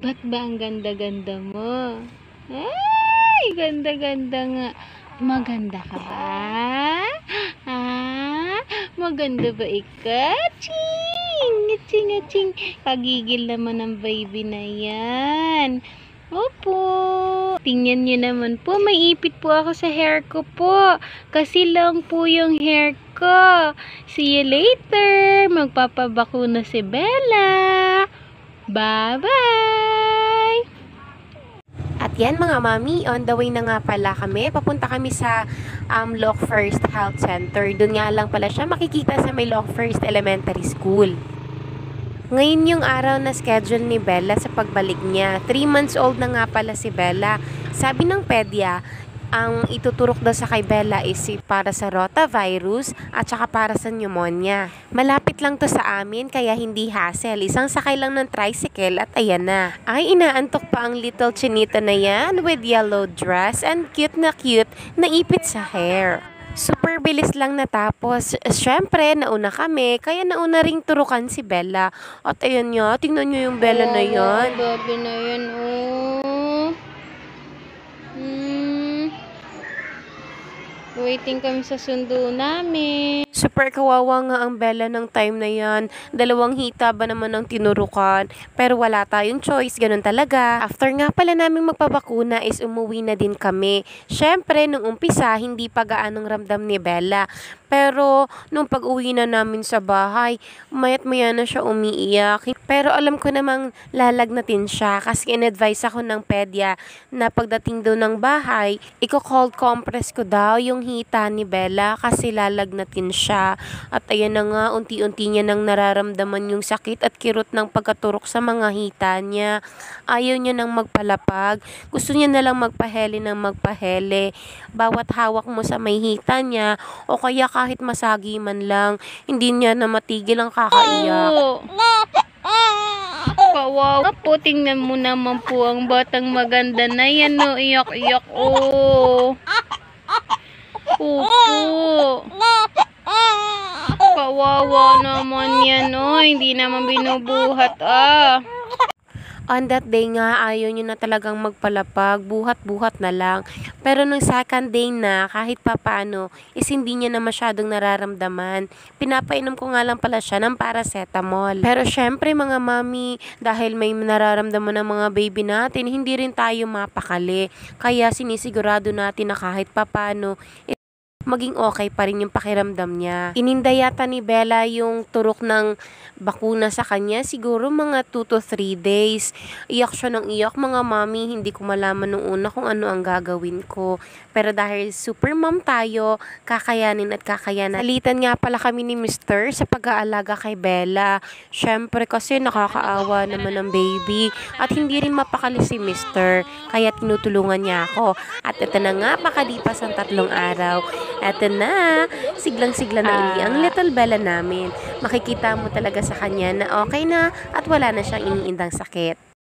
Ba't ba ang ganda-ganda mo? Ay, ganda-ganda nga. Maganda ka ba? Ha? Maganda ba ikaw? Ching! Ching, ching. Kagigil naman ang baby na yan. Opo. Tingnan niyo naman po, may ipit po ako sa hair ko po. Kasi lang po yung hair ko. See you later. Magpapabakuna si Bella. Bye-bye! At yan mga mami, on the way na nga pala kami. Papunta kami sa Lock First Health Center. Doon nga lang pala siya makikita sa may Lock First Elementary School. Ngayon yung araw na schedule ni Bella sa pagbalik niya. 3 months old na nga pala si Bella. Sabi ng pedya, ang ituturok daw sa kay Bella is para sa rotavirus at saka para sa pneumonia. Malapit lang to sa amin kaya hindi hassle. Isang sakay lang ng tricycle at ayan na. Ay, inaantok pa ang little chinita na yan with yellow dress and cute na ipit sa hair. Super bilis lang natapos. Siyempre, nauna kami, kaya nauna ring turukan si Bella. At ayan niya, tingnan niyo yung Bella na yan. Baby na yan, oh. Waiting kami sa sundo namin. Super kawawa nga ang Bella ng time na yan. 2 hita ba naman ang tinurukan. Pero wala tayong choice, ganun talaga. After nga pala namin magpabakuna is umuwi na din kami. Syempre, nung umpisa, hindi pa gaanong ramdam ni Bella. Pero nung pag-uwi na namin sa bahay, mayat maya na siya umiiyak. Pero alam ko namang lalagnatin siya kasi in-advise ako ng pedya na pagdating daw ng bahay, cold compress ko daw yung hita ni Bella kasi lalagnatin siya. At ayan na nga, unti-unti niya nang nararamdaman yung sakit at kirot ng pagkaturok sa mga hita niya. Ayaw niya nang magpalapag. Gusto niya nalang magpahele ng magpahele. Bawat hawak mo sa may hita niya o kaya kahit masagi man lang, hindi niya na matigil ang kakaiyak. Kawawa po, tingnan mo naman po ang batang maganda na yan, no? Iyak-iyak, oh. Opo. Kawawa naman yan, oh. Hindi naman binubuhat, ah. On that day nga, ayaw niya na talagang magpalapag, buhat-buhat na lang. Pero nung second day na, kahit papaano, is hindi niya na masyadong nararamdaman. Pinapainom ko nga lang pala siya ng paracetamol. Pero syempre mga mami, dahil may nararamdaman ng mga baby natin, hindi rin tayo mapakali. Kaya sinisigurado natin na kahit papaano, maging okay pa rin yung pakiramdam niya. Ininday yata ni Bella yung turok ng bakuna sa kanya, siguro mga 2 to 3 days. Iyak siya ng iyak mga mami, hindi ko malaman nung una kung ano ang gagawin ko. Pero dahil super mom tayo, kakayanin at kakayanan. Salitan nga pala kami ni Mr. sa pag-aalaga kay Bella. Syempre kasi nakakaawa naman ang baby at hindi rin mapakali si Mr. Kaya tinutulungan niya ako. At ito na nga, makalipas ang 3 araw. Eto na, siglang-sigla na uli ang little Bella namin. Makikita mo talaga sa kanya na okay na at wala na siyang iniindang sakit.